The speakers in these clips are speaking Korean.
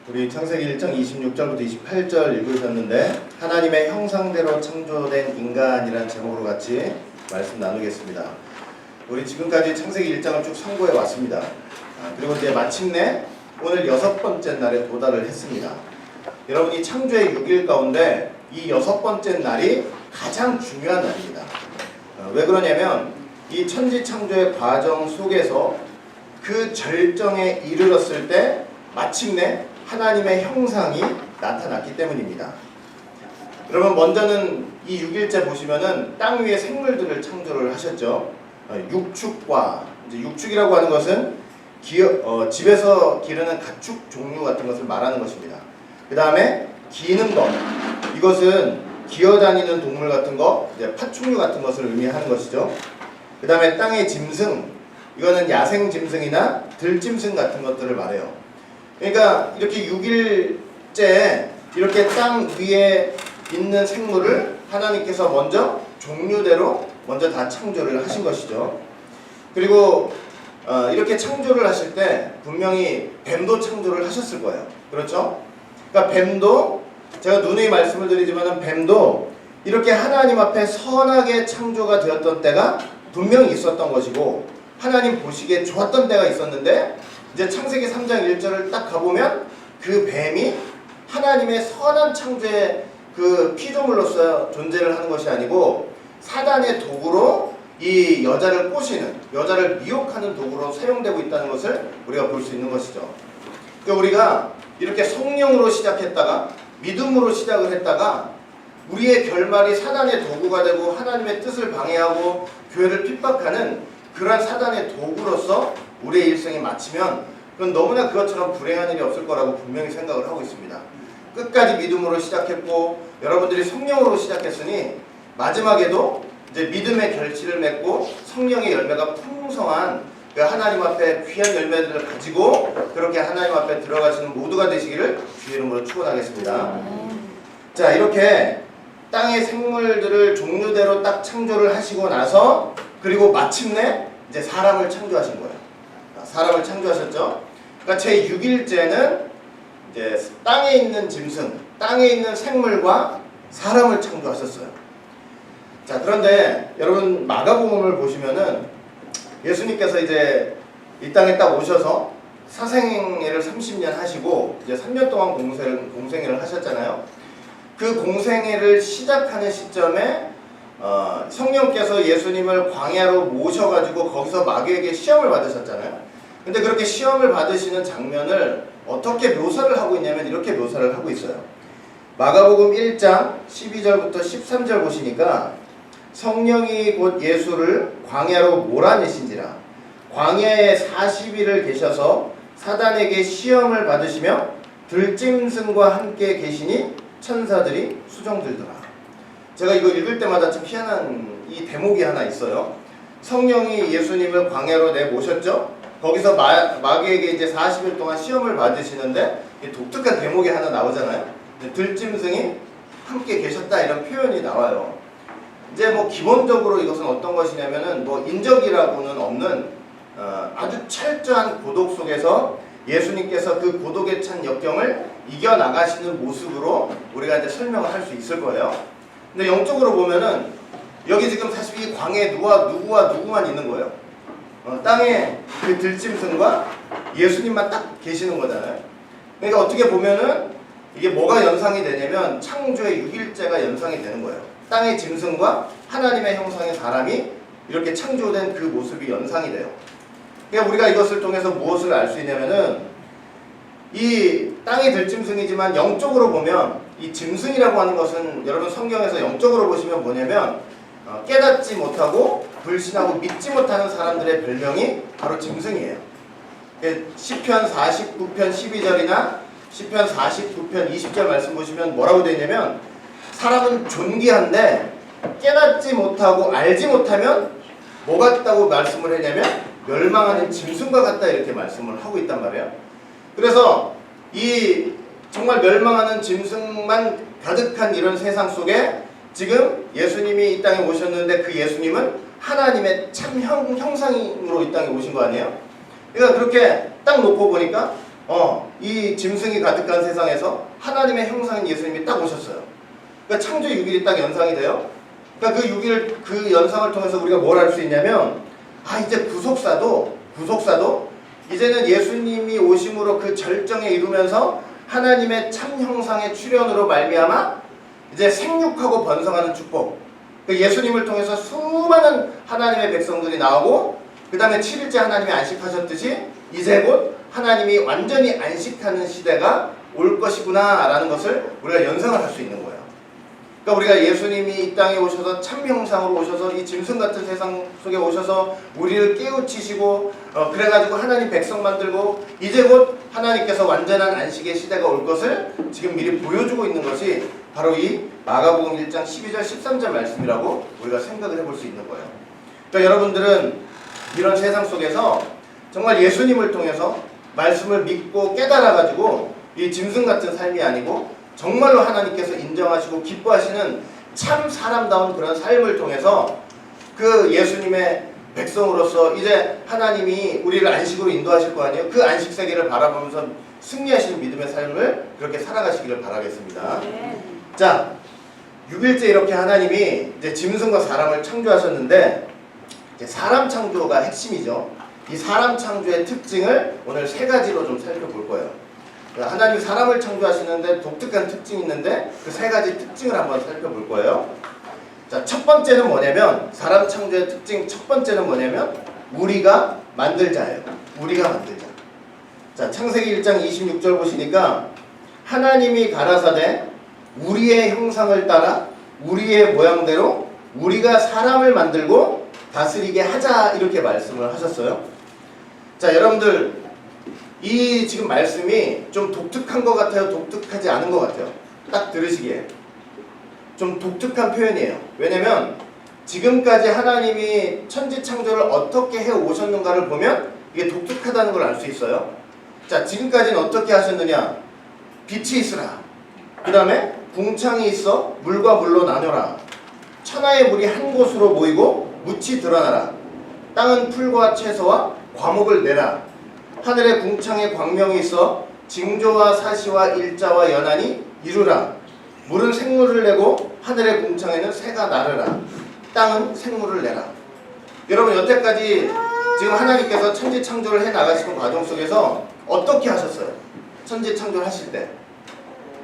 우리 창세기 1장 26절부터 28절 읽으셨는데 하나님의 형상대로 창조된 인간이라는 제목으로 같이 말씀 나누겠습니다. 우리 지금까지 창세기 1장을 쭉 상고해 왔습니다. 그리고 이제 마침내 오늘 6번째 날에 도달을 했습니다. 여러분, 이 창조의 6일 가운데 이 6번째 날이 가장 중요한 날입니다. 왜 그러냐면 이 천지창조의 과정 속에서 그 절정에 이르렀을 때 마침내 하나님의 형상이 나타났기 때문입니다. 여러분, 먼저는 이 6일째 보시면은 땅 위에 생물들을 창조를 하셨죠. 육축과, 이제 육축이라고 하는 것은 집에서 기르는 가축 종류 같은 것을 말하는 것입니다. 그 다음에 기는 것, 이것은 기어다니는 동물 같은 거, 이제 파충류 같은 것을 의미하는 것이죠. 그 다음에 땅의 짐승, 이거는 야생 짐승이나 들짐승 같은 것들을 말해요. 그러니까 이렇게 6일째 이렇게 땅 위에 있는 생물을 하나님께서 먼저 종류대로 먼저 다 창조를 하신 것이죠. 그리고 이렇게 창조를 하실 때 분명히 뱀도 창조를 하셨을 거예요. 그렇죠? 그러니까 뱀도, 제가 누누이 말씀을 드리지만 뱀도 이렇게 하나님 앞에 선하게 창조가 되었던 때가 분명히 있었던 것이고, 하나님 보시기에 좋았던 때가 있었는데, 이제 창세기 3장 1절을 딱 가보면 그 뱀이 하나님의 선한 창조의 그 피조물로서 존재를 하는 것이 아니고 사단의 도구로 이 여자를 꼬시는, 여자를 미혹하는 도구로 사용되고 있다는 것을 우리가 볼 수 있는 것이죠. 그러니까 우리가 이렇게 성령으로 시작했다가 믿음으로 시작을 했다가 우리의 결말이 사단의 도구가 되고 하나님의 뜻을 방해하고 교회를 핍박하는 그러한 사단의 도구로서 우리의 일생이 마치면 그건 너무나 그것처럼 불행한 일이 없을 거라고 분명히 생각을 하고 있습니다. 끝까지 믿음으로 시작했고 여러분들이 성령으로 시작했으니 마지막에도 이제 믿음의 결실을 맺고 성령의 열매가 풍성한 그 하나님 앞에 귀한 열매들을 가지고 그렇게 하나님 앞에 들어가시는 모두가 되시기를 주의 이름으로 축원하겠습니다. 자, 이렇게 땅의 생물들을 종류대로 딱 창조를 하시고 나서 그리고 마침내 이제 사람을 창조하신 거예요. 사람을 창조하셨죠. 그러니까 제 6일째는 이제 땅에 있는 짐승, 땅에 있는 생물과 사람을 창조하셨어요. 자, 그런데 여러분 마가복음을 보시면은 예수님께서 이제 이 땅에 딱 오셔서 사생애를 30년 하시고 이제 3년 동안 공생애를 하셨잖아요. 그 공생애를 시작하는 시점에 성령께서 예수님을 광야로 모셔가지고 거기서 마귀에게 시험을 받으셨잖아요. 근데 그렇게 시험을 받으시는 장면을 어떻게 묘사를 하고 있냐면 이렇게 묘사를 하고 있어요. 마가복음 1장 12절부터 13절 보시니까 성령이 곧 예수를 광야로 몰아내신지라 광야에 40일을 계셔서 사단에게 시험을 받으시며 들짐승과 함께 계시니 천사들이 수종들더라. 제가 이거 읽을 때마다 좀 희한한 이 대목이 하나 있어요. 성령이 예수님을 광야로 내모셨죠. 거기서 마귀에게 이제 40일 동안 시험을 받으시는데 독특한 대목이 하나 나오잖아요. 들짐승이 함께 계셨다 이런 표현이 나와요. 이제 뭐 기본적으로 이것은 어떤 것이냐면은 뭐 인적이라고는 없는 아주 철저한 고독 속에서 예수님께서 그 고독에 찬 역경을 이겨나가시는 모습으로 우리가 이제 설명을 할 수 있을 거예요. 근데 영적으로 보면은 여기 지금 사실 이 광야에 누구와 누구만 있는 거예요. 땅에 그 들짐승과 예수님만 딱 계시는 거잖아요. 그러니까 어떻게 보면은 이게 뭐가 연상이 되냐면 창조의 6일째가 연상이 되는 거예요. 땅의 짐승과 하나님의 형상의 사람이 이렇게 창조된 그 모습이 연상이 돼요. 그러니까 우리가 이것을 통해서 무엇을 알 수 있냐면은 이 땅의 들짐승이지만 영적으로 보면 이 짐승이라고 하는 것은 여러분 성경에서 영적으로 보시면 뭐냐면 깨닫지 못하고 불신하고 믿지 못하는 사람들의 별명이 바로 짐승이에요. 시편 49편 12절이나 시편 49편 20절 말씀 보시면 뭐라고 되어 있냐면 사람은 존귀한데 깨닫지 못하고 알지 못하면 뭐 같다고 말씀을 했냐면 멸망하는 짐승과 같다 이렇게 말씀을 하고 있단 말이에요. 그래서 이 정말 멸망하는 짐승만 가득한 이런 세상 속에 지금 예수님이 이 땅에 오셨는데 그 예수님은 하나님의 참 형상으로 이 땅에 오신 거 아니에요? 그러니까 그렇게 딱 놓고 보니까 이 짐승이 가득한 세상에서 하나님의 형상인 예수님이 딱 오셨어요. 그러니까 창조 6일이 딱 연상이 돼요. 그러니까 그 6일 그 연상을 통해서 우리가 뭘 알 수 있냐면 이제 구속사도 이제는 예수님이 오심으로 그 절정에 이루면서 하나님의 참 형상의 출현으로 말미암아 이제 생육하고 번성하는 축복. 예수님을 통해서 수많은 하나님의 백성들이 나오고 그 다음에 7일째 하나님이 안식하셨듯이 이제 곧 하나님이 완전히 안식하는 시대가 올 것이구나 라는 것을 우리가 연상을 할 수 있는 거예요. 그러니까 우리가 예수님이 이 땅에 오셔서 참 형상으로 오셔서 이 짐승 같은 세상 속에 오셔서 우리를 깨우치시고 그래가지고 하나님 백성 만들고 이제 곧 하나님께서 완전한 안식의 시대가 올 것을 지금 미리 보여주고 있는 것이 바로 이 마가복음 1장 12절 13절 말씀이라고 우리가 생각을 해볼 수 있는 거예요. 그러니까 여러분들은 이런 세상 속에서 정말 예수님을 통해서 말씀을 믿고 깨달아가지고 이 짐승 같은 삶이 아니고 정말로 하나님께서 인정하시고 기뻐하시는 참 사람다운 그런 삶을 통해서 그 예수님의 백성으로서 이제 하나님이 우리를 안식으로 인도하실 거 아니에요. 그 안식 세계를 바라보면서 승리하시는 믿음의 삶을 그렇게 살아가시기를 바라겠습니다. 자, 6일째 이렇게 하나님이 이제 짐승과 사람을 창조하셨는데 이제 사람 창조가 핵심이죠. 이 사람 창조의 특징을 오늘 세 가지로 좀 살펴볼 거예요. 하나님이 사람을 창조하시는데 독특한 특징이 있는데 그 세 가지 특징을 한번 살펴볼 거예요. 자, 첫 번째는 뭐냐면 사람 창조의 특징 첫 번째는 뭐냐면 우리가 만들자예요. 우리가 만들자. 자, 창세기 1장 26절 보시니까 하나님이 가라사대 우리의 형상을 따라 우리의 모양대로 우리가 사람을 만들고 다스리게 하자 이렇게 말씀을 하셨어요. 자, 여러분들 이 지금 말씀이 좀 독특한 것 같아요? 독특하지 않은 것 같아요? 딱 들으시기에 좀 독특한 표현이에요. 왜냐면 지금까지 하나님이 천지창조를 어떻게 해오셨는가를 보면 이게 독특하다는 걸 알 수 있어요. 자, 지금까지는 어떻게 하셨느냐? 빛이 있으라. 그 다음에 궁창이 있어 물과 물로 나눠라. 천하의 물이 한 곳으로 모이고 묻이 드러나라. 땅은 풀과 채소와 과목을 내라. 하늘의 궁창에 광명이 있어 징조와 사시와 일자와 연한이 이루라. 물은 생물을 내고 하늘의 궁창에는 새가 나르라. 땅은 생물을 내라. 여러분 여태까지 지금 하나님께서 천지 창조를 해 나가시는 과정 속에서 어떻게 하셨어요? 천지 창조를 하실 때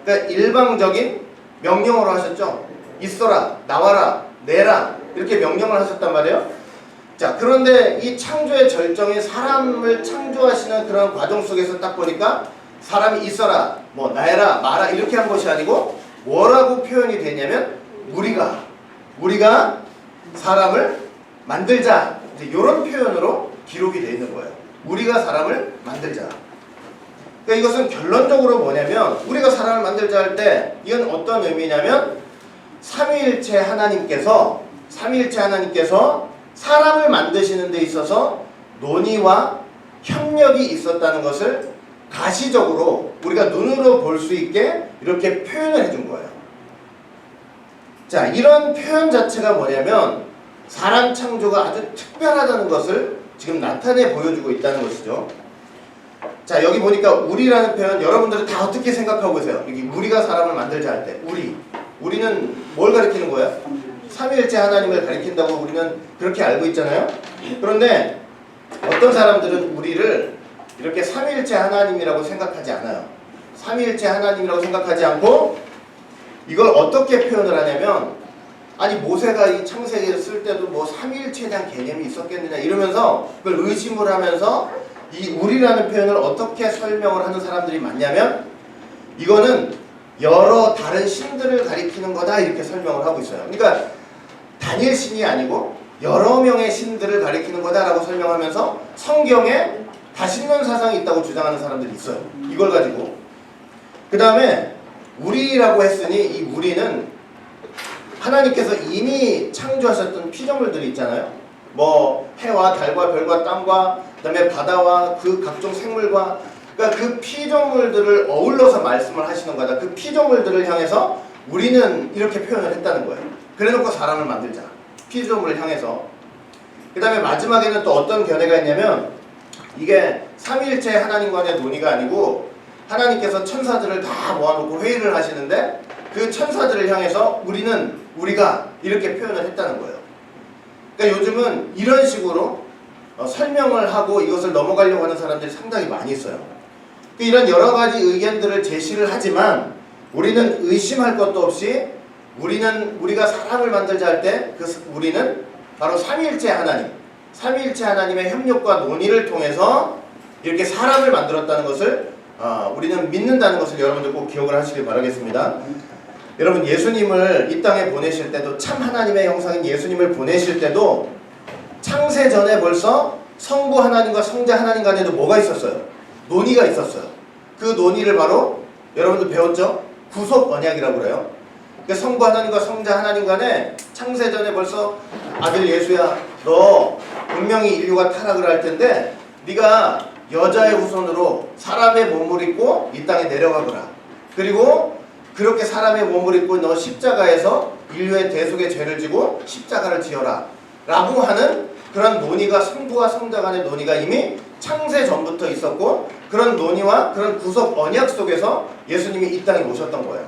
그러니까 일방적인 명령으로 하셨죠. 있어라, 나와라, 내라 이렇게 명령을 하셨단 말이에요. 자, 그런데 이 창조의 절정인 사람을 창조하시는 그런 과정 속에서 딱 보니까 사람이 있어라, 뭐 나해라, 마라 이렇게 한 것이 아니고 뭐라고 표현이 되냐면 우리가 사람을 만들자 이제 이런 표현으로 기록이 되어 있는 거예요. 우리가 사람을 만들자. 그러니까 이것은 결론적으로 뭐냐면 우리가 사람을 만들자 할 때 이건 어떤 의미냐면 삼위일체 하나님께서 사람을 만드시는 데 있어서 논의와 협력이 있었다는 것을 가시적으로 우리가 눈으로 볼 수 있게 이렇게 표현을 해준 거예요. 자, 이런 표현 자체가 뭐냐면 사람 창조가 아주 특별하다는 것을 지금 나타내 보여주고 있다는 것이죠. 자, 여기 보니까 우리라는 표현 여러분들은 다 어떻게 생각하고 계세요? 여기 우리가 사람을 만들자 할 때 우리는 뭘 가리키는 거예요? 삼위일체 하나님을 가리킨다고 우리는 그렇게 알고 있잖아요. 그런데 어떤 사람들은 우리를 이렇게 삼위일체 하나님이라고 생각하지 않아요. 삼위일체 하나님이라고 생각하지 않고 이걸 어떻게 표현을 하냐면 아니 모세가 이 창세기를 쓸 때도 뭐 삼위일체에 대한 개념이 있었겠느냐 이러면서 그걸 의심을 하면서 이 우리라는 표현을 어떻게 설명을 하는 사람들이 많냐면 이거는 여러 다른 신들을 가리키는 거다 이렇게 설명을 하고 있어요. 그러니까 단일 신이 아니고 여러 명의 신들을 가리키는 거다라고 설명하면서 성경에 다신론 사상이 있다고 주장하는 사람들이 있어요. 이걸 가지고 그 다음에 우리라고 했으니 이 우리는 하나님께서 이미 창조하셨던 피조물들이 있잖아요. 뭐 해와 달과 별과 땅과 그 다음에 바다와 그 각종 생물과 그러니까 그 피조물들을 어울러서 말씀을 하시는 거다. 그 피조물들을 향해서 우리는 이렇게 표현을 했다는 거예요. 그래놓고 사람을 만들자. 피조물을 향해서. 그 다음에 마지막에는 또 어떤 견해가 있냐면 이게 삼위일체 하나님과의 논의가 아니고 하나님께서 천사들을 다 모아놓고 회의를 하시는데 그 천사들을 향해서 우리가 이렇게 표현을 했다는 거예요. 그러니까 요즘은 이런 식으로 설명을 하고 이것을 넘어가려고 하는 사람들이 상당히 많이 있어요. 이런 여러 가지 의견들을 제시를 하지만 우리는 의심할 것도 없이 우리가 사람을 만들자 할 때 우리는 바로 삼위일체 하나님의 협력과 논의를 통해서 이렇게 사람을 만들었다는 것을 우리는 믿는다는 것을 여러분들 꼭 기억을 하시길 바라겠습니다. 여러분 예수님을 이 땅에 보내실 때도 참 하나님의 형상인 예수님을 보내실 때도 창세 전에 벌써 성부 하나님과 성자 하나님 간에도 뭐가 있었어요? 논의가 있었어요. 그 논의를 바로 여러분들 배웠죠? 구속 언약이라고 그래요. 그러니까 성부 하나님과 성자 하나님 간에 창세 전에 벌써 아들 예수야 너 분명히 인류가 타락을 할 텐데 네가 여자의 후손으로 사람의 몸을 입고 이 땅에 내려가거라. 그리고 그렇게 사람의 몸을 입고 너 십자가에서 인류의 대속의 죄를 지고 십자가를 지어라 라고 하는 그런 논의가 성부와 성자 간의 논의가 이미 창세 전부터 있었고 그런 논의와 그런 구속 언약 속에서 예수님이 이 땅에 오셨던 거예요.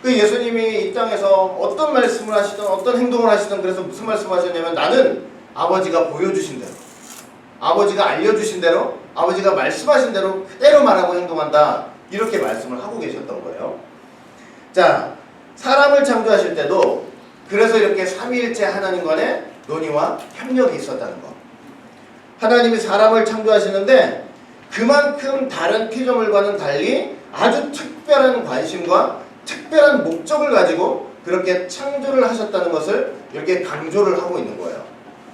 그 예수님이 이 땅에서 어떤 말씀을 하시든 어떤 행동을 하시든 그래서 무슨 말씀을 하셨냐면 나는 아버지가 보여주신 대로 아버지가 알려주신 대로 아버지가 말씀하신 대로 그대로 말하고 행동한다 이렇게 말씀을 하고 계셨던 거예요. 자, 사람을 창조하실 때도 그래서 이렇게 삼위일체 하나님 간의 논의와 협력이 있었다는 거. 하나님이 사람을 창조하시는데 그만큼 다른 피조물과는 달리 아주 특별한 관심과 특별한 목적을 가지고 그렇게 창조를 하셨다는 것을 이렇게 강조를 하고 있는 거예요.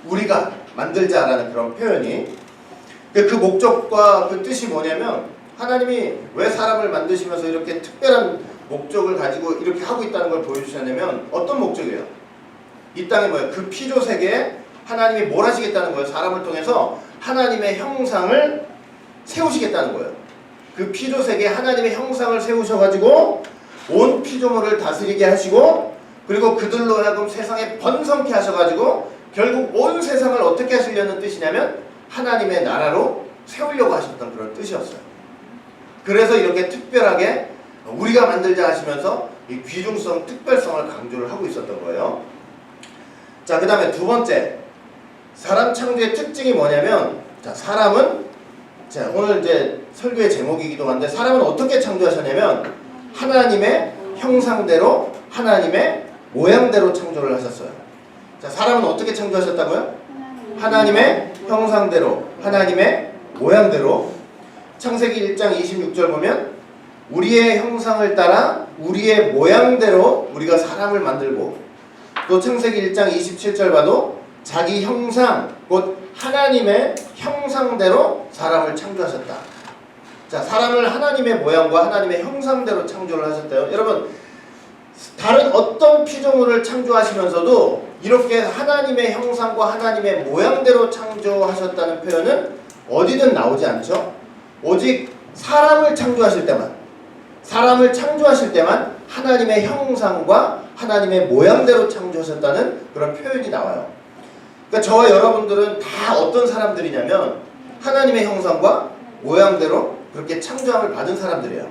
우리가 만들자라는 그런 표현이. 그 목적과 그 뜻이 뭐냐면 하나님이 왜 사람을 만드시면서 이렇게 특별한 목적을 가지고 이렇게 하고 있다는 걸 보여주셨냐면 어떤 목적이에요? 이 땅에 뭐예요? 그 피조 세계에 하나님이 뭘 하시겠다는 거예요? 사람을 통해서 하나님의 형상을 세우시겠다는 거예요. 그 피조 세계에 하나님의 형상을 세우셔가지고 온 피조물을 다스리게 하시고 그리고 그들로 하여금 세상에 번성케 하셔가지고 결국 온 세상을 어떻게 하시려는 뜻이냐면 하나님의 나라로 세우려고 하셨던 그런 뜻이었어요. 그래서 이렇게 특별하게 우리가 만들자 하시면서 이 귀중성, 특별성을 강조를 하고 있었던 거예요. 자, 그 다음에 두 번째 사람 창조의 특징이 뭐냐면 자, 사람은 자, 오늘 이제 설교의 제목이기도 한데 사람은 어떻게 창조하셨냐면 하나님의 형상대로 하나님의 모양대로 창조를 하셨어요. 자, 사람은 어떻게 창조하셨다고요? 하나님의 형상대로 하나님의 모양대로. 창세기 1장 26절 보면 우리의 형상을 따라 우리의 모양대로 우리가 사람을 만들고 또 창세기 1장 27절 봐도 자기 형상 곧 하나님의 형상대로 사람을 창조하셨다. 자, 사람을 하나님의 모양과 하나님의 형상대로 창조를 하셨대요. 여러분 다른 어떤 피조물을 창조하시면서도 이렇게 하나님의 형상과 하나님의 모양대로 창조하셨다는 표현은 어디든 나오지 않죠. 오직 사람을 창조하실 때만 하나님의 형상과 하나님의 모양대로 창조하셨다는 그런 표현이 나와요. 그러니까 저와 여러분들은 다 어떤 사람들이냐면 하나님의 형상과 모양대로 그렇게 창조함을 받은 사람들이에요.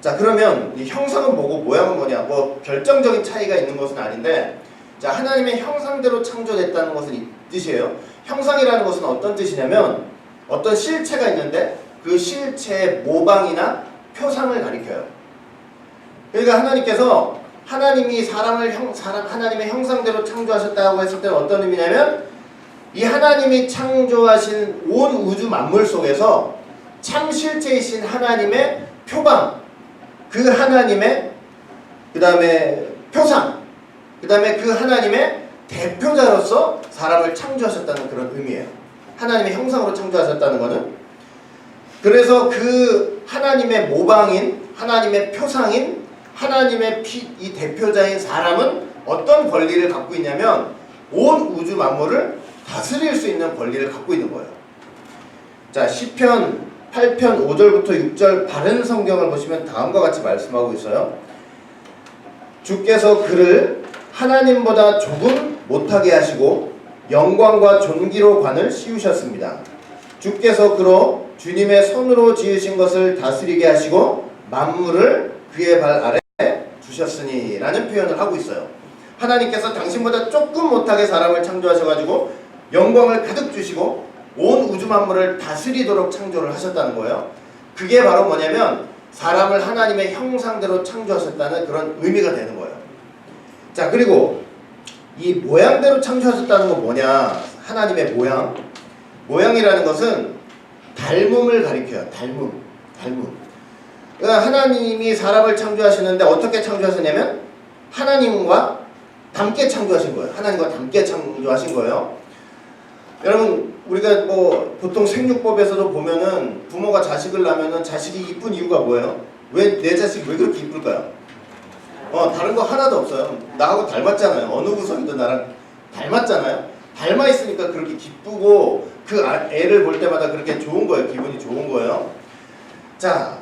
자, 그러면 이 형상은 뭐고 모양은 뭐냐? 뭐 결정적인 차이가 있는 것은 아닌데 자, 하나님의 형상대로 창조됐다는 것은 이 뜻이에요. 형상이라는 것은 어떤 뜻이냐면 어떤 실체가 있는데 그 실체의 모방이나 표상을 가리켜요. 그러니까 하나님께서 하나님이 하나님의 형상대로 창조하셨다고 했을 때는 어떤 의미냐면 이 하나님이 창조하신 온 우주 만물 속에서 참 실체이신 하나님의 표방, 그 하나님의 그 다음에 표상, 그 다음에 그 하나님의 대표자로서 사람을 창조하셨다는 그런 의미예요. 하나님의 형상으로 창조하셨다는 것은. 그래서 그 하나님의 모방인, 하나님의 표상인, 하나님의 이 대표자인 사람은 어떤 권리를 갖고 있냐면 온 우주 만물을 다스릴 수 있는 권리를 갖고 있는 거예요. 자, 시편 8편 5절부터 6절 바른 성경을 보시면 다음과 같이 말씀하고 있어요. 주께서 그를 하나님보다 조금 못하게 하시고 영광과 존귀로 관을 씌우셨습니다. 주께서 그로 주님의 손으로 지으신 것을 다스리게 하시고 만물을 그의 발 아래 주셨으니 라는 표현을 하고 있어요. 하나님께서 당신보다 조금 못하게 사람을 창조하셔가지고 영광을 가득 주시고 온 우주 만물을 다스리도록 창조를 하셨다는 거예요. 그게 바로 뭐냐면 사람을 하나님의 형상대로 창조하셨다는 그런 의미가 되는 거예요. 자, 그리고 이 모양대로 창조하셨다는 건 뭐냐? 하나님의 모양. 모양이라는 것은 닮음을 가리켜요. 닮음. 그러니까 하나님이 사람을 창조하시는데 어떻게 창조하셨냐면 하나님과 닮게 창조하신 거예요. 하나님과 닮게 창조하신 거예요. 여러분, 우리가 뭐 보통 생육법에서도 보면은 부모가 자식을 낳으면은 자식이 이쁜 이유가 뭐예요? 왜 내 자식이 왜 그렇게 이쁠까요? 다른 거 하나도 없어요. 나하고 닮았잖아요. 어느 구석이든 나랑 닮았잖아요. 닮아 있으니까 그렇게 기쁘고 그 애를 볼 때마다 그렇게 좋은 거예요. 기분이 좋은 거예요. 자,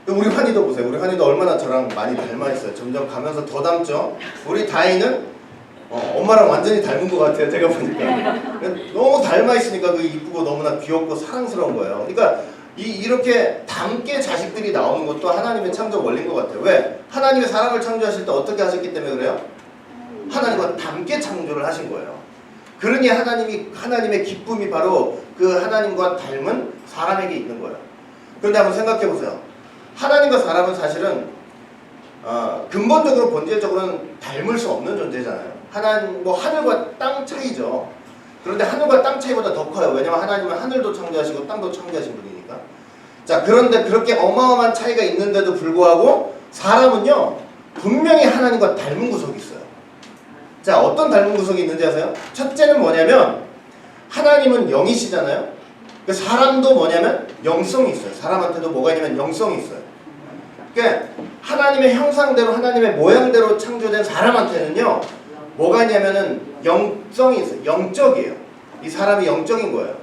우리 환희도 보세요. 우리 환희도 얼마나 저랑 많이 닮아 있어요. 점점 가면서 더 닮죠. 우리 다희는 엄마랑 완전히 닮은 것 같아요. 제가 보니까 너무 닮아 있으니까 그 이쁘고 너무나 귀엽고 사랑스러운 거예요. 그러니까 이렇게 닮게 자식들이 나오는 것도 하나님의 창조 원리인 것 같아요. 왜? 하나님의 사람을 창조하실 때 어떻게 하셨기 때문에 그래요? 하나님과 닮게 창조를 하신 거예요. 그러니 하나님의 기쁨이 바로 그 하나님과 닮은 사람에게 있는 거예요. 그런데 한번 생각해 보세요. 하나님과 사람은 사실은 근본적으로 본질적으로는 닮을 수 없는 존재잖아요. 하늘과 땅 차이죠. 그런데 하늘과 땅 차이보다 더 커요. 왜냐면 하나님은 하늘도 창조하시고 땅도 창조하신 분이니까. 자, 그런데 그렇게 어마어마한 차이가 있는데도 불구하고 사람은요 분명히 하나님과 닮은 구석이 있어요. 자, 어떤 닮은 구석이 있는지 아세요? 첫째는 뭐냐면 하나님은 영이시잖아요. 사람도 뭐냐면 영성이 있어요. 사람한테도 뭐가 있냐면 영성이 있어요. 그러니까 하나님의 형상대로 하나님의 모양대로 창조된 사람한테는요 뭐가 있냐면은 영성이 있어요. 영적이에요. 이 사람이 영적인 거예요.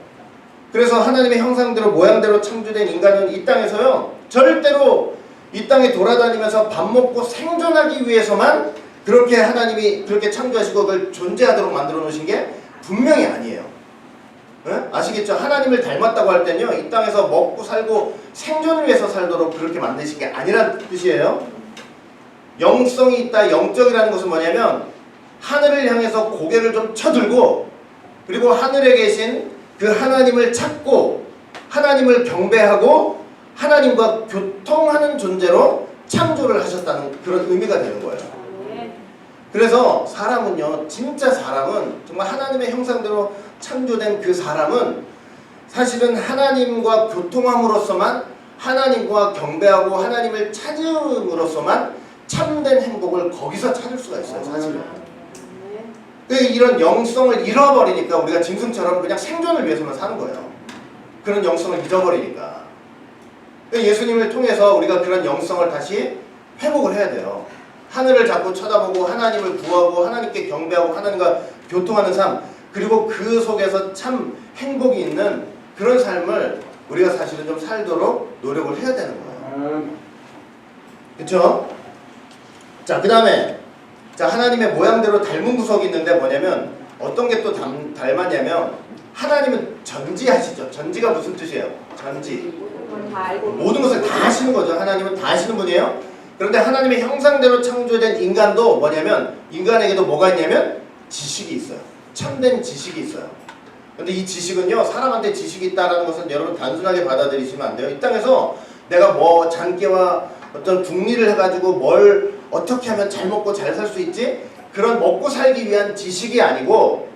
그래서 하나님의 형상대로 모양대로 창조된 인간은 이 땅에서요 절대로 이 땅에 돌아다니면서 밥 먹고 생존하기 위해서만 그렇게 하나님이 그렇게 창조하시고 그걸 존재하도록 만들어 놓으신 게 분명히 아니에요. 네? 아시겠죠? 하나님을 닮았다고 할 때는요 이 땅에서 먹고 살고 생존을 위해서 살도록 그렇게 만드신 게 아니란 뜻이에요. 영성이 있다. 영적이라는 것은 뭐냐면 하늘을 향해서 고개를 좀 쳐들고 그리고 하늘에 계신 그 하나님을 찾고 하나님을 경배하고 하나님과 교통하는 존재로 창조를 하셨다는 그런 의미가 되는 거예요. 그래서 사람은요 진짜 사람은 정말 하나님의 형상대로 창조된 그 사람은 사실은 하나님과 교통함으로써만 하나님과 경배하고 하나님을 찾음으로써만 참된 행복을 거기서 찾을 수가 있어요. 사실은. 이런 영성을 잃어버리니까 우리가 짐승처럼 그냥 생존을 위해서만 사는 거예요. 그런 영성을 잊어버리니까. 예수님을 통해서 우리가 그런 영성을 다시 회복을 해야 돼요. 하늘을 자꾸 쳐다보고 하나님을 구하고 하나님께 경배하고 하나님과 교통하는 삶, 그리고 그 속에서 참 행복이 있는 그런 삶을 우리가 사실은 좀 살도록 노력을 해야 되는 거예요. 그렇죠? 자, 그 다음에 하나님의 모양대로 닮은 구석이 있는데 뭐냐면 어떤 게 또 닮았냐면 하나님은 전지하시죠. 전지가 무슨 뜻이에요? 전지. 모든 것을 다 하시는 거죠. 하나님은 다 하시는 분이에요. 그런데 하나님의 형상대로 창조된 인간도 뭐냐면 인간에게도 뭐가 있냐면 지식이 있어요. 참된 지식이 있어요. 근데 이 지식은요 사람한테 지식이 있다는 것은 여러분 단순하게 받아들이시면 안 돼요. 이 땅에서 내가 뭐 장기와 어떤 궁리를 해가지고 뭘 어떻게 하면 잘 먹고 잘 살 수 있지? 그런 먹고 살기 위한 지식이 아니고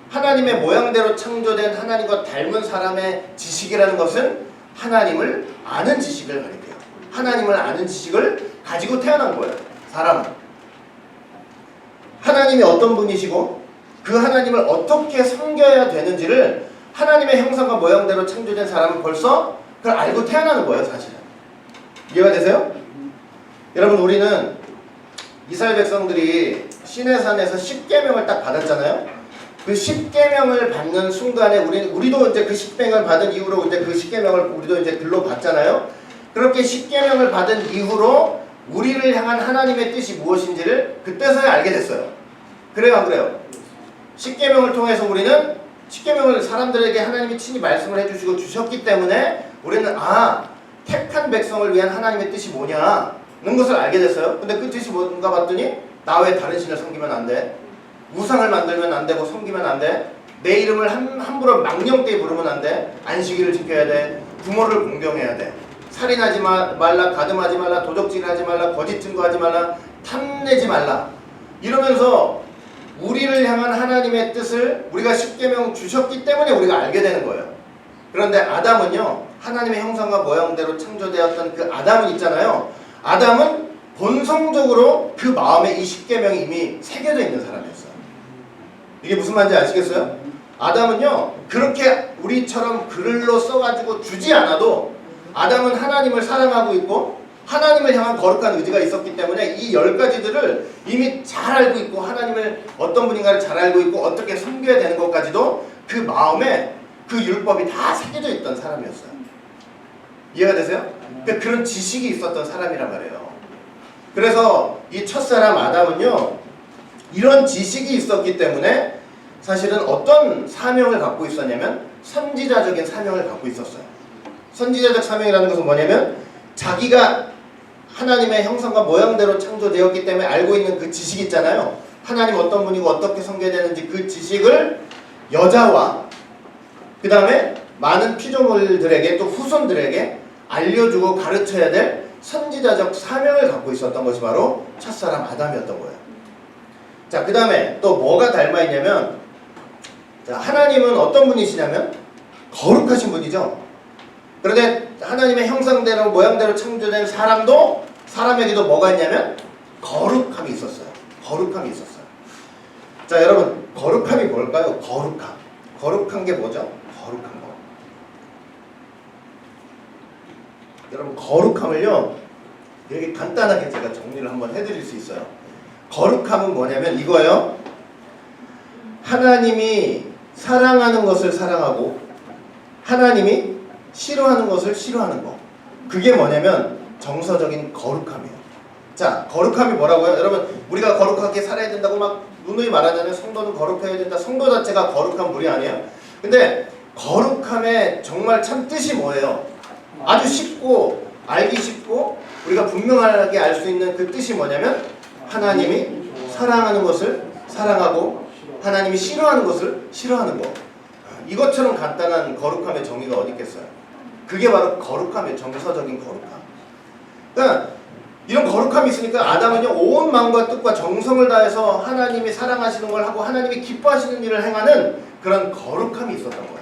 하나님의 모양대로 창조된 하나님과 닮은 사람의 지식이라는 것은 하나님을 아는 지식을 가리켜요. 하나님을 아는 지식을 가지고 태어난 거예요. 사람은. 하나님이 어떤 분이시고 그 하나님을 어떻게 섬겨야 되는지를 하나님의 형상과 모양대로 창조된 사람은 벌써 그걸 알고 태어나는 거예요. 사실은. 이해가 되세요? 여러분 우리는 이스라엘 백성들이 시내산에서 10계명을 딱 받았잖아요. 그 10계명을 받는 순간에 우리도 이제 그 10계명을 받은 이후로 이제 그 10계명을 우리도 이제 글로 받잖아요. 그렇게 10계명을 받은 이후로 우리를 향한 하나님의 뜻이 무엇인지를 그때서야 알게 됐어요. 그래요, 안 그래요? 10계명을 통해서 우리는 십계명을 사람들에게 하나님이 친히 말씀을 해주시고 주셨기 때문에 우리는 택한 백성을 위한 하나님의 뜻이 뭐냐는 것을 알게 됐어요. 근데 그 뜻이 뭔가 봤더니 나 외에 다른 신을 섬기면 안 돼. 우상을 만들면 안 되고 섬기면 안 돼. 내 이름을 함부로 망령되이 부르면 안 돼. 안식일을 지켜야 돼. 부모를 공경해야 돼. 살인하지 말라, 가늠하지 말라, 도적질하지 말라, 거짓 증거하지 말라, 탐내지 말라. 이러면서 우리를 향한 하나님의 뜻을 우리가 십계명 주셨기 때문에 우리가 알게 되는 거예요. 그런데 아담은요, 하나님의 형상과 모양대로 창조되었던 그 아담은 있잖아요. 아담은 본성적으로 그 마음에 이 십계명이 이미 새겨져 있는 사람이었어요. 이게 무슨 말인지 아시겠어요? 아담은요, 그렇게 우리처럼 글로 써가지고 주지 않아도 아담은 하나님을 사랑하고 있고 하나님을 향한 거룩한 의지가 있었기 때문에 이 10가지들을 이미 잘 알고 있고 하나님을 어떤 분인가를 잘 알고 있고 어떻게 섬겨야 되는 것까지도 그 마음에 그 율법이 다 새겨져 있던 사람이었어요. 이해가 되세요? 그러니까 그런 지식이 있었던 사람이란 말이에요. 그래서 이 첫사람 아담은요, 이런 지식이 있었기 때문에 사실은 어떤 사명을 갖고 있었냐면 선지자적인 사명을 갖고 있었어요. 선지자적 사명이라는 것은 뭐냐면 자기가 하나님의 형상과 모양대로 창조되었기 때문에 알고 있는 그 지식 있잖아요. 하나님 어떤 분이고 어떻게 섬겨야 되는지 그 지식을 여자와 그 다음에 많은 피조물들에게 또 후손들에게 알려주고 가르쳐야 될 선지자적 사명을 갖고 있었던 것이 바로 첫사람 아담이었던 거예요. 자, 그 다음에 또 뭐가 닮아 있냐면, 자, 하나님은 어떤 분이시냐면 거룩하신 분이죠. 그런데 하나님의 형상대로 모양대로 창조된 사람에게도 뭐가 있냐면 거룩함이 있었어요. 거룩함이 있었어요. 자, 여러분, 거룩함이 뭘까요? 거룩한 게 뭐죠? 거룩한 거. 여러분, 거룩함을요, 되게 간단하게 제가 정리를 한번 해드릴 수 있어요. 거룩함은 뭐냐면 이거예요. 하나님이 사랑하는 것을 사랑하고 하나님이 싫어하는 것을 싫어하는 거. 그게 뭐냐면 정서적인 거룩함이에요. 자, 거룩함이 뭐라고요? 여러분, 우리가 거룩하게 살아야 된다고 막 누누이 말하잖아요. 성도는 거룩해야 된다. 성도 자체가 거룩한 분이 아니에요. 근데 거룩함의 정말 참 뜻이 뭐예요? 아주 쉽고 알기 쉽고 우리가 분명하게 알 수 있는 그 뜻이 뭐냐면 하나님이 사랑하는 것을 사랑하고 하나님이 싫어하는 것을 싫어하는 거. 이것처럼 간단한 거룩함의 정의가 어디 있겠어요? 그게 바로 거룩함의 정서적인 거룩함. 그러니까 이런 거룩함이 있으니까 아담은요, 온 마음과 뜻과 정성을 다해서 하나님이 사랑하시는 걸 하고 하나님이 기뻐하시는 일을 행하는 그런 거룩함이 있었던 거예요.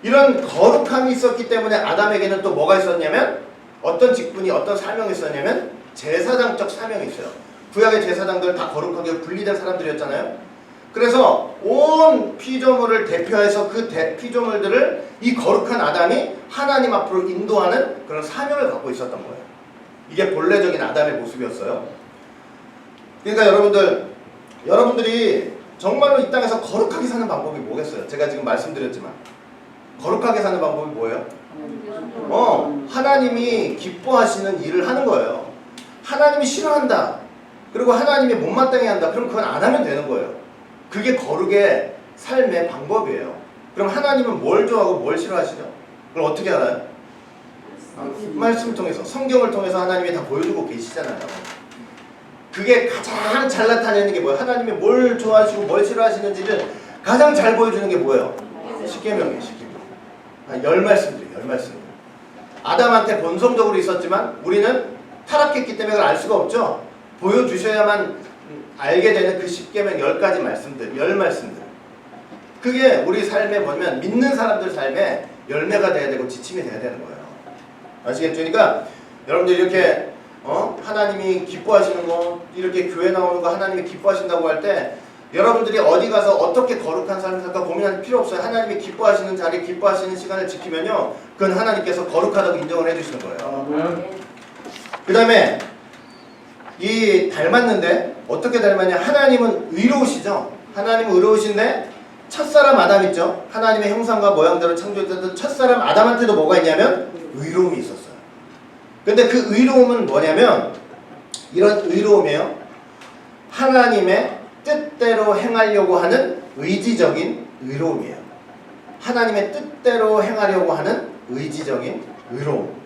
이런 거룩함이 있었기 때문에 아담에게는 또 뭐가 있었냐면 어떤 직분이 어떤 사명이 있었냐면 제사장적 사명이 있어요. 구약의 제사장들 다 거룩하게 분리된 사람들이었잖아요. 그래서 온 피조물을 대표해서 그 피조물들을 이 거룩한 아담이 하나님 앞으로 인도하는 그런 사명을 갖고 있었던 거예요. 이게 본래적인 아담의 모습이었어요. 그러니까 여러분들이 정말로 이 땅에서 거룩하게 사는 방법이 뭐겠어요? 제가 지금 말씀드렸지만 거룩하게 사는 방법이 뭐예요? 하나님이 기뻐하시는 일을 하는 거예요. 하나님이 싫어한다. 그리고 하나님이 못마땅해 한다. 그럼 그건 안 하면 되는 거예요. 그게 거룩의 삶의 방법이에요. 그럼 하나님은 뭘 좋아하고 뭘 싫어하시죠? 그걸 어떻게 알아요? 말씀을 통해서, 성경을 통해서 하나님이 다 보여주고 계시잖아요. 그게 가장 잘 나타내는 게 뭐예요? 하나님이 뭘 좋아하시고 뭘 싫어하시는지를 가장 잘 보여주는 게 뭐예요? 십계명이에요. 십계명. 10말씀들이에요. 10말씀. 아담한테 본성적으로 있었지만 우리는 타락했기 때문에 그걸 알 수가 없죠. 보여주셔야만 알게 되는 그 십계명 10가지 말씀들, 10말씀들. 그게 우리 삶에 보면 믿는 사람들 삶에 열매가 돼야 되고 지침이 돼야 되는 거예요. 아시겠죠? 그러니까 여러분들 이렇게 하나님이 기뻐하시는 거, 이렇게 교회 나오는 거 하나님이 기뻐하신다고 할 때 여러분들이 어디 가서 어떻게 거룩한 삶을 살까 고민할 필요 없어요. 하나님이 기뻐하시는 자리, 기뻐하시는 시간을 지키면요, 그건 하나님께서 거룩하다고 인정을 해주시는 거예요. 그 다음에 이 닮았는데 어떻게 닮았냐? 하나님은 의로우시죠. 하나님은 의로우신데 첫사람 아담 있죠. 하나님의 형상과 모양대로 창조했던 첫사람 아담한테도 뭐가 있냐면 의로움이 있었어요. 근데 그 의로움은 뭐냐면 이런 의로움이에요. 하나님의 뜻대로 행하려고 하는 의지적인 의로움이에요. 하나님의 뜻대로 행하려고 하는 의지적인 의로움.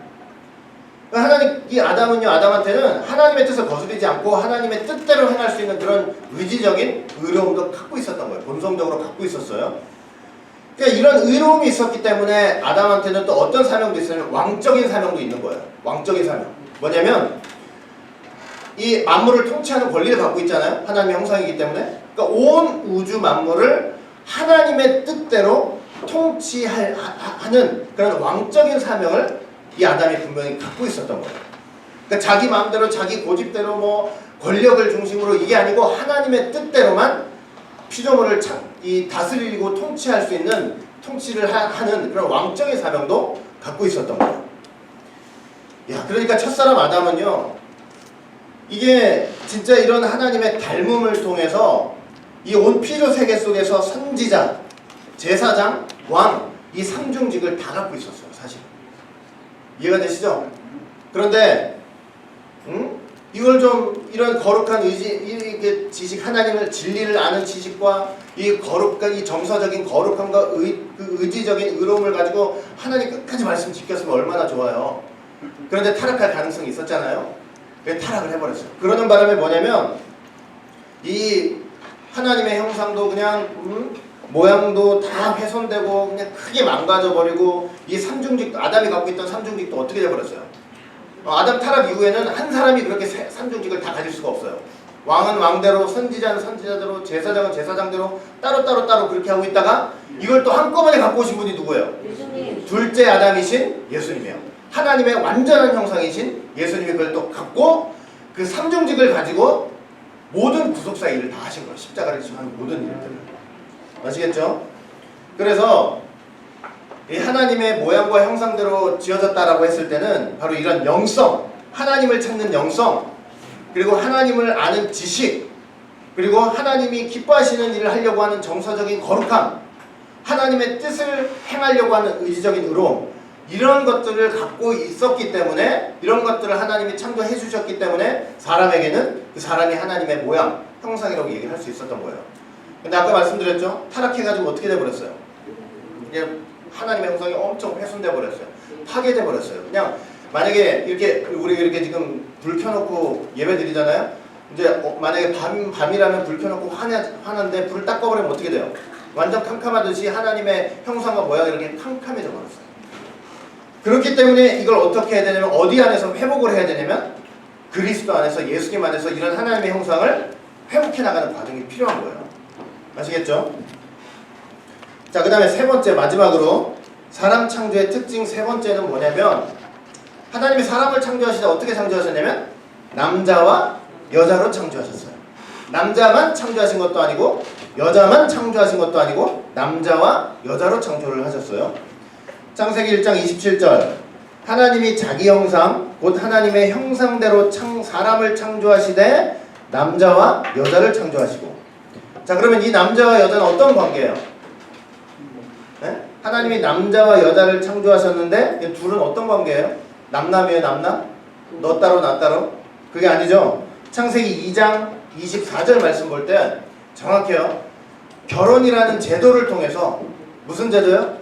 하나님, 이 아담은요, 아담한테는 하나님의 뜻을 거스르지 않고 하나님의 뜻대로 행할 수 있는 그런 의지적인 의로움도 갖고 있었던 거예요. 본성적으로 갖고 있었어요. 그러니까 이런 의로움이 있었기 때문에 아담한테는 또 어떤 사명도 있어요? 왕적인 사명도 있는 거예요. 왕적인 사명. 뭐냐면 이 만물을 통치하는 권리를 갖고 있잖아요. 하나님의 형상이기 때문에. 그러니까 온 우주 만물을 하나님의 뜻대로 통치하는 그런 왕적인 사명을 이 아담이 분명히 갖고 있었던 거예요. 그러니까 자기 마음대로 자기 고집대로 뭐 권력을 중심으로 이게 아니고 하나님의 뜻대로만 피조물을 다스리고 통치할 수 있는 통치를 하는 그런 왕적인 사명도 갖고 있었던 거예요. 야, 그러니까 첫사람 아담은요, 이게 진짜 이런 하나님의 닮음을 통해서 이 온 피조 세계 속에서 선지자, 제사장, 왕, 이 삼중직을 다 갖고 있었어요, 사실. 이해가 되시죠? 그런데 이걸 좀 이런 거룩한 이게 지식, 하나님을 진리를 아는 지식과 이 거룩한 이 정서적인 거룩함과 의지적인 의로움을 가지고 하나님 끝까지 말씀 지켰으면 얼마나 좋아요. 그런데 타락할 가능성이 있었잖아요. 그래서 타락을 해버렸어요. 그러는 바람에 뭐냐면 이 하나님의 형상도 그냥 모양도 다 훼손되고 그냥 크게 망가져버리고 이 삼중직도, 아담이 갖고 있던 삼중직도 어떻게 돼버렸어요? 아담 타락 이후에는 한 사람이 그렇게 삼중직을 다 가질 수가 없어요. 왕은 왕대로, 선지자는 선지자대로, 제사장은 제사장대로 따로 그렇게 하고 있다가 이걸 또 한꺼번에 갖고 오신 분이 누구예요? 예수님. 둘째 아담이신 예수님이에요. 하나님의 완전한 형상이신 예수님이 그걸 또 갖고 그 삼중직을 가지고 모든 구속사 일을 다 하신 거예요. 십자가를 지시하는 모든 일들을. 아시겠죠? 그래서 이 하나님의 모양과 형상대로 지어졌다라고 했을 때는 바로 이런 영성, 하나님을 찾는 영성, 그리고 하나님을 아는 지식, 그리고 하나님이 기뻐하시는 일을 하려고 하는 정서적인 거룩함, 하나님의 뜻을 행하려고 하는 의지적인 의로움, 이런 것들을 갖고 있었기 때문에, 이런 것들을 하나님이 창조해 주셨기 때문에 사람에게는 그 사람이 하나님의 모양, 형상이라고 얘기를 할 수 있었던 거예요. 근데 아까 말씀드렸죠? 타락해가지고 어떻게 돼버렸어요? 이제 하나님의 형상이 엄청 훼손돼 버렸어요. 파괴돼 버렸어요. 그냥 만약에 이렇게 우리 이렇게 지금 불 켜놓고 예배 드리잖아요. 이제 만약에 밤이라면 불 켜놓고 화는데 불을 딱 꺼버리면 어떻게 돼요? 완전 캄캄하듯이 하나님의 형상과 모양이 이렇게 캄캄해져 버렸어요. 그렇기 때문에 이걸 어떻게 해야 되냐면 어디 안에서 회복을 해야 되냐면 그리스도 안에서, 예수님 안에서 이런 하나님의 형상을 회복해 나가는 과정이 필요한 거예요. 아시겠죠? 자, 그 다음에 세 번째, 마지막으로 사람 창조의 특징 세 번째는 뭐냐면 하나님이 사람을 창조하실 때 어떻게 창조하셨냐면 남자와 여자로 창조하셨어요. 남자만 창조하신 것도 아니고 여자만 창조하신 것도 아니고 남자와 여자로 창조를 하셨어요. 창세기 1장 27절 하나님이 자기 형상 곧 하나님의 형상대로 사람을 창조하시되 남자와 여자를 창조하시고. 자, 그러면 이 남자와 여자는 어떤 관계예요? 네? 하나님이 남자와 여자를 창조하셨는데 이 둘은 어떤 관계예요? 남남이에요, 남남? 너 따로 나 따로? 그게 아니죠. 창세기 2장 24절 말씀 볼 때 정확해요. 결혼이라는 제도를 통해서, 무슨 제도요?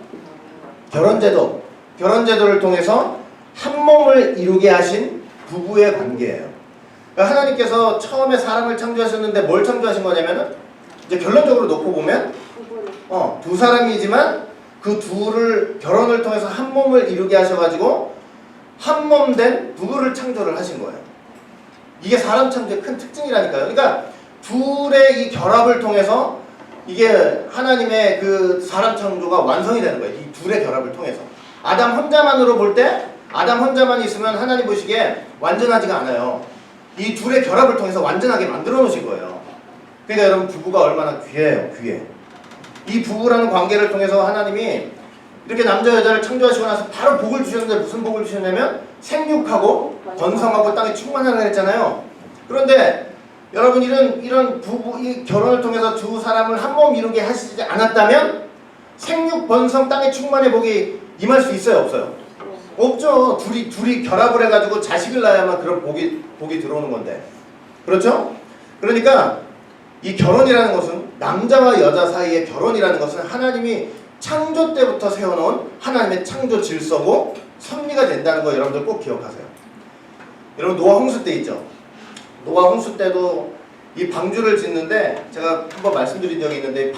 결혼제도. 결혼제도를 통해서 한 몸을 이루게 하신 부부의 관계예요. 그러니까 하나님께서 처음에 사람을 창조하셨는데 뭘 창조하신 거냐면은 이제 결론적으로 놓고 보면 두 사람이지만 그 둘을 결혼을 통해서 한 몸을 이루게 하셔가지고 한 몸 된 부부를 창조를 하신 거예요. 이게 사람 창조의 큰 특징이라니까요. 그러니까 둘의 이 결합을 통해서 이게 하나님의 그 사람 창조가 완성이 되는 거예요. 이 둘의 결합을 통해서. 아담 혼자만으로 볼 때, 아담 혼자만 있으면 하나님 보시기에 완전하지가 않아요. 이 둘의 결합을 통해서 완전하게 만들어 놓으신 거예요. 그러니까 여러분, 부부가 얼마나 귀해요, 귀해. 이 부부라는 관계를 통해서 하나님이 이렇게 남자 여자를 창조하시고 나서 바로 복을 주셨는데 무슨 복을 주셨냐면 생육하고 번성하고 땅에 충만하라 했잖아요. 그런데 여러분, 이런 부부, 이 결혼을 통해서 두 사람을 한 몸 이루게 하시지 않았다면 생육, 번성, 땅에 충만의 복이 임할 수 있어요, 없어요? 없죠. 둘이 결합을 해가지고 자식을 낳아야만 그런 복이 들어오는 건데. 그렇죠? 그러니까 이 결혼이라는 것은 남자와 여자 사이의 결혼이라는 것은 하나님이 창조 때부터 세워놓은 하나님의 창조 질서고 섭리가 된다는 거 여러분들 꼭 기억하세요. 여러분 노아 홍수 때 있죠? 노아 홍수 때도 이 방주를 짓는데 제가 한번 말씀드린 적이 있는데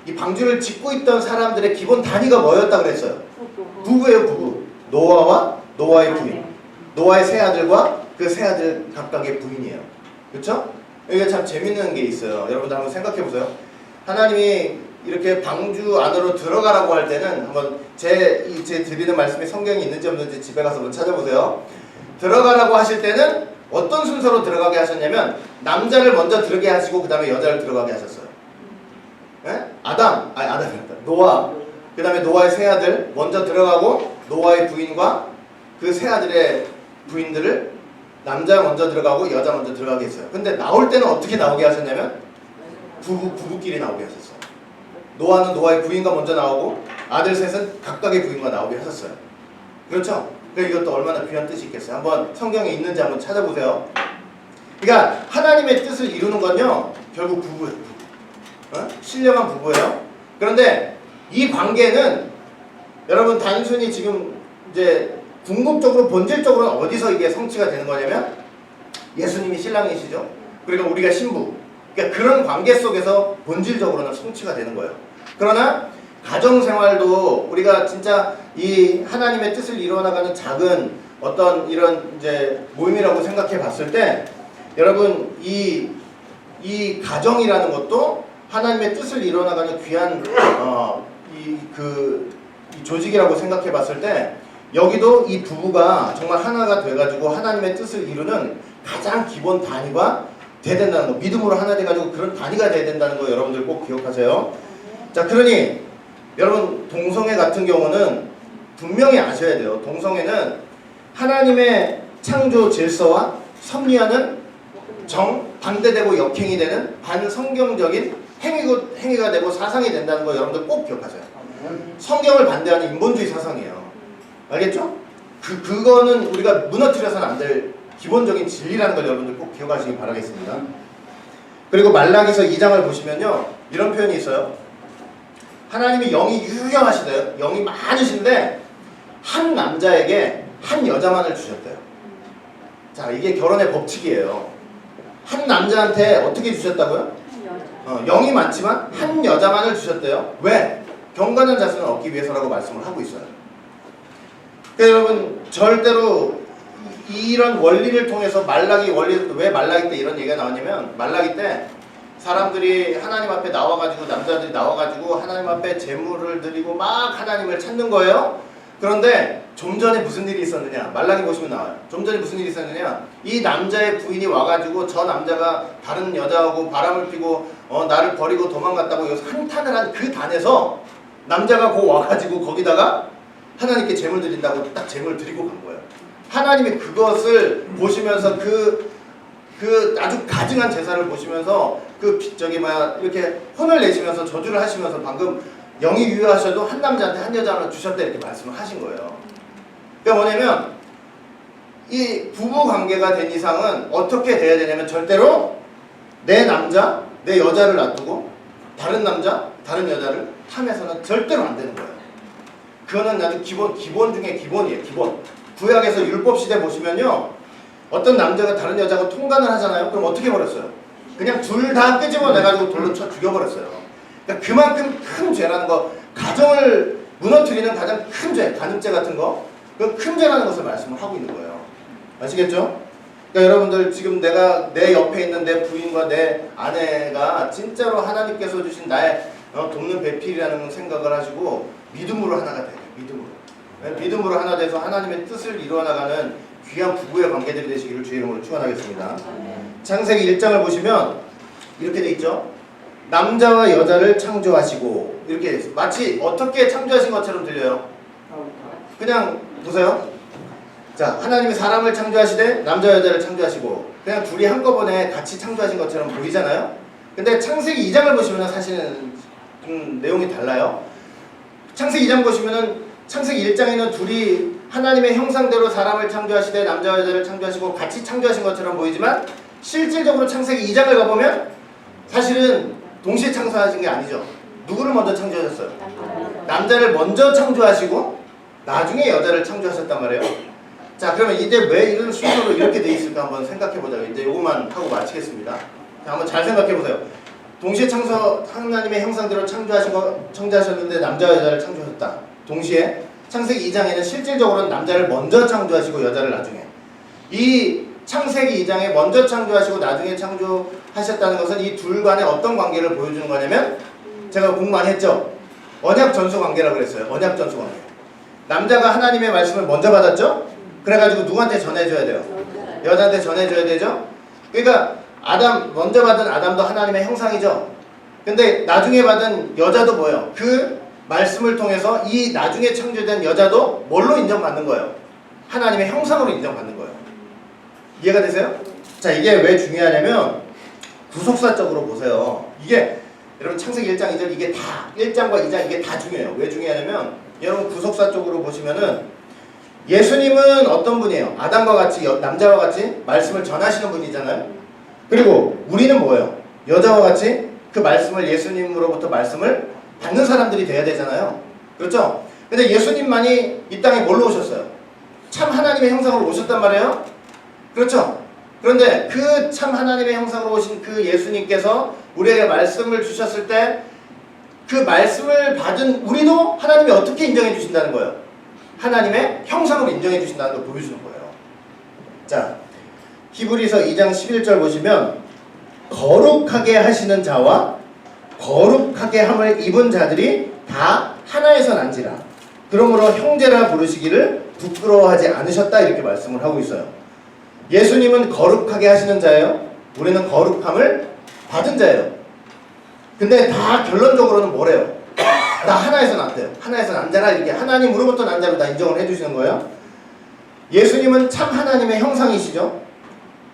이 방주를 짓고 있던 사람들의 기본 단위가 뭐였다 그랬어요? 부부예요, 부부. 노아와 노아의 부인. 노아의 세 아들과 그 세 아들 각각의 부인이에요. 그렇죠? 이게 참 재밌는 게 있어요. 여러분들 한번 생각해 보세요. 하나님이 이렇게 방주 안으로 들어가라고 할 때는 한번 제 드리는 말씀이 성경에 있는지 없는지 집에 가서 한번 찾아보세요. 들어가라고 하실 때는 어떤 순서로 들어가게 하셨냐면 남자를 먼저 들어가게 하시고 그 다음에 여자를 들어가게 하셨어요. 네? 아담이었다. 노아. 그 다음에 노아의 세 아들 먼저 들어가고 노아의 부인과 그 세 아들의 부인들을 남자 먼저 들어가고 여자 먼저 들어가게 했어요. 근데 나올 때는 어떻게 나오게 하셨냐면 부부끼리 나오게 하셨어요. 노아는 노아의 부인과 먼저 나오고 아들 셋은 각각의 부인과 나오게 하셨어요. 그렇죠? 그러니까 이것도 얼마나 귀한 뜻이 있겠어요. 한번 성경에 있는지 한번 찾아보세요. 그러니까 하나님의 뜻을 이루는 건요 결국 부부예요. 신령한 부부예요. 그런데 이 관계는 여러분 단순히 지금 이제 궁극적으로 본질적으로는 어디서 이게 성취가 되는 거냐면 예수님이 신랑이시죠. 그리고 우리가 신부. 그러니까 그런 관계 속에서 본질적으로는 성취가 되는 거예요. 그러나 가정생활도 우리가 진짜 이 하나님의 뜻을 이루어나가는 작은 어떤 이런 이제 모임이라고 생각해 봤을 때 여러분 이 가정이라는 것도 하나님의 뜻을 이루어나가는 귀한 이 조직이라고 생각해 봤을 때 여기도 이 부부가 정말 하나가 돼가지고 하나님의 뜻을 이루는 가장 기본 단위가 돼야 된다는 거. 믿음으로 하나 돼가지고 그런 단위가 돼야 된다는 거 여러분들 꼭 기억하세요. 자, 그러니 여러분 동성애 같은 경우는 분명히 아셔야 돼요. 동성애는 하나님의 창조 질서와 섭리와는 정반대되고 역행이 되는 반성경적인 행위가 되고 사상이 된다는 거 여러분들 꼭 기억하세요. 성경을 반대하는 인본주의 사상이에요. 알겠죠? 그거는 우리가 무너뜨려서는 안 될 기본적인 진리라는 걸 여러분들 꼭 기억하시기 바라겠습니다. 그리고 말라기서 2장을 보시면요 이런 표현이 있어요. 하나님이 영이 유명하시대요. 영이 많으신데 한 남자에게 한 여자만을 주셨대요. 자, 이게 결혼의 법칙이에요. 한 남자한테 어떻게 주셨다고요? 영이 많지만 한 여자만을 주셨대요. 왜? 경건한 자손을 얻기 위해서라고 말씀을 하고 있어요. 그러니까 여러분 절대로 이런 원리를 통해서 왜 말라기 때 이런 얘기가 나왔냐면 말라기 때 사람들이 하나님 앞에 나와가지고 남자들이 나와가지고 하나님 앞에 제물을 드리고 막 하나님을 찾는 거예요. 그런데 좀 전에 무슨 일이 있었느냐? 말라기 보시면 나와요. 좀 전에 무슨 일이 있었느냐? 이 남자의 부인이 와가지고 저 남자가 다른 여자하고 바람을 피고 나를 버리고 도망갔다고 여기서 한탄을 한 그 단에서 남자가 와가지고 거기다가 하나님께 제물 드린다고 딱 제물 드리고 간 거예요. 하나님이 그것을 보시면서 그 아주 가증한 제사를 보시면서 이렇게 혼을 내시면서 저주를 하시면서 방금 영이 유효하셔도 한 남자한테 한 여자만 주셨다 이렇게 말씀을 하신 거예요. 그러니까 뭐냐면 이 부부 관계가 된 이상은 어떻게 돼야 되냐면 절대로 내 남자, 내 여자를 놔두고 다른 남자, 다른 여자를 탐해서는 절대로 안 되는 거예요. 그거는 아주 기본 중에 기본이에요. 기본. 구약에서 율법 시대 보시면요. 어떤 남자가 다른 여자하고 통간을 하잖아요. 그럼 어떻게 버렸어요? 그냥 둘 다 끄집어내가지고 돌로 쳐 죽여버렸어요. 그러니까 그만큼 큰 죄라는 거, 가정을 무너뜨리는 가장 큰 죄, 간음죄 같은 거, 그 큰 죄라는 것을 말씀을 하고 있는 거예요. 아시겠죠? 그러니까 여러분들 지금 내가 내 옆에 있는 내 부인과 내 아내가 진짜로 하나님께서 주신 나의 돕는 배필이라는 생각을 하시고 믿음으로 하나가 돼요. 믿음으로 하나 돼서 하나님의 뜻을 이루어나가는 귀한 부부의 관계들이 되시기를 주의 이름으로 축원하겠습니다. 창세기 1장을 보시면 이렇게 돼 있죠. 남자와 여자를 창조하시고 이렇게 마치 어떻게 창조하신 것처럼 들려요. 그냥 보세요. 자, 하나님이 사람을 창조하시되 남자 여자를 창조하시고 그냥 둘이 한꺼번에 같이 창조하신 것처럼 보이잖아요. 근데 창세기 2장을 보시면 사실은 좀 내용이 달라요. 창세기 2장 보시면은 창세기 1장에는 둘이 하나님의 형상대로 사람을 창조하시되 남자와 여자를 창조하시고 같이 창조하신 것처럼 보이지만 실질적으로 창세기 2장을 가보면 사실은 동시에 창조하신 게 아니죠. 누구를 먼저 창조하셨어요? 남자를 먼저 창조하시고 나중에 여자를 창조하셨단 말이에요. 자, 그러면 이때 왜 이런 순서로 이렇게 돼 있을까 한번 생각해 보자고. 이제 요것만 하고 마치겠습니다. 자, 한번 잘 생각해 보세요. 동시에 하나님의 형상대로 창조하셨는데 남자와 여자를 창조하셨다. 동시에 창세기 2장에는 실질적으로는 남자를 먼저 창조하시고 여자를 나중에. 이 창세기 2장에 먼저 창조하시고 나중에 창조하셨다는 것은 이 둘 간의 어떤 관계를 보여주는 거냐면, 제가 공부 많이 했죠? 언약 전수 관계라고 그랬어요. 언약 전수 관계. 남자가 하나님의 말씀을 먼저 받았죠? 그래가지고 누구한테 전해줘야 돼요? 여자한테 전해줘야 되죠? 그러니까 먼저 받은 아담도 하나님의 형상이죠? 근데 나중에 받은 여자도 뭐예요? 그 말씀을 통해서 이 나중에 창조된 여자도 뭘로 인정받는 거예요? 하나님의 형상으로 인정받는 거예요. 이해가 되세요? 자, 이게 왜 중요하냐면 구속사적으로 보세요. 이게 여러분 창세기 1장 2절 이게 다 1장과 2장 이게 다 중요해요. 왜 중요하냐면 여러분 구속사적으로 보시면은 예수님은 어떤 분이에요? 아담과 같이 남자와 같이 말씀을 전하시는 분이잖아요. 그리고 우리는 뭐예요? 여자와 같이 그 말씀을 예수님으로부터 말씀을 받는 사람들이 돼야 되잖아요. 그렇죠? 근데 예수님만이 이 땅에 뭘로 오셨어요? 참 하나님의 형상으로 오셨단 말이에요. 그렇죠? 그런데 그 참 하나님의 형상으로 오신 그 예수님께서 우리에게 말씀을 주셨을 때 그 말씀을 받은 우리도 하나님이 어떻게 인정해 주신다는 거예요? 하나님의 형상으로 인정해 주신다는 걸 보여주는 거예요. 자, 히브리서 2장 11절 보시면 거룩하게 하시는 자와 거룩하게 함을 입은 자들이 다 하나에서 난지라. 그러므로 형제라 부르시기를 부끄러워하지 않으셨다, 이렇게 말씀을 하고 있어요. 예수님은 거룩하게 하시는 자예요. 우리는 거룩함을 받은 자예요. 근데 다 결론적으로는 뭐래요? 나 하나에서 났대요. 하나에서 난 자라, 이렇게 하나님으로부터 난 자로 다 인정을 해주시는 거예요. 예수님은 참 하나님의 형상이시죠.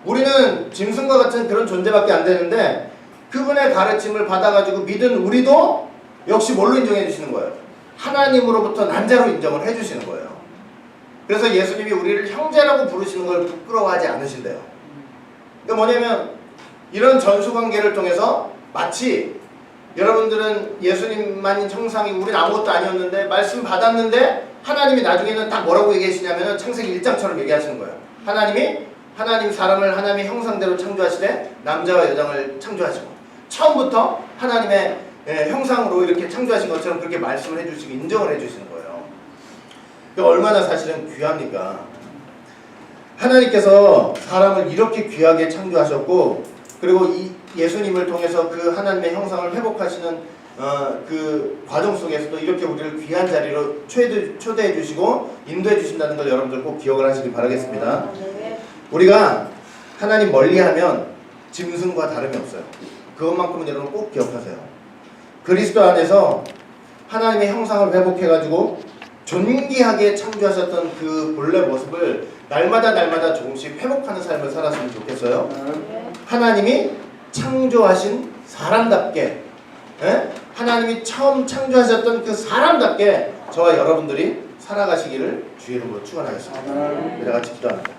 우리는 짐승과 같은 그런 존재밖에 안 되는데 그분의 가르침을 받아가지고 믿은 우리도 역시 뭘로 인정해 주시는 거예요? 하나님으로부터 난 자로 인정을 해주시는 거예요. 그래서 예수님이 우리를 형제라고 부르시는 걸 부끄러워하지 않으신대요. 그러니까 뭐냐면 이런 전수관계를 통해서 마치 여러분들은 예수님만인 형상이고 우리는 아무것도 아니었는데 말씀 받았는데 하나님이 나중에는 딱 뭐라고 얘기하시냐면 창세기 1장처럼 얘기하시는 거예요. 하나님 사람을 하나님의 형상대로 창조하시되 남자와 여자를 창조하시고 처음부터 하나님의 형상으로 이렇게 창조하신 것처럼 그렇게 말씀을 해주시고 인정을 해주시는 거예요. 얼마나 사실은 귀합니까? 하나님께서 사람을 이렇게 귀하게 창조하셨고, 그리고 이 예수님을 통해서 그 하나님의 형상을 회복하시는 그 과정 속에서도 이렇게 우리를 귀한 자리로 초대해 주시고 인도해 주신다는 걸 여러분들 꼭 기억을 하시기 바라겠습니다. 우리가 하나님 멀리하면 짐승과 다름이 없어요. 그것만큼은 여러분 꼭 기억하세요. 그리스도 안에서 하나님의 형상을 회복해가지고 존귀하게 창조하셨던 그 본래 모습을 날마다 조금씩 회복하는 삶을 살았으면 좋겠어요. 하나님이 창조하신 사람답게, 하나님이 처음 창조하셨던 그 사람답게 저와 여러분들이 살아가시기를 주의 이름으로 축원하겠습니다. 우리 다 같이 기도합니다.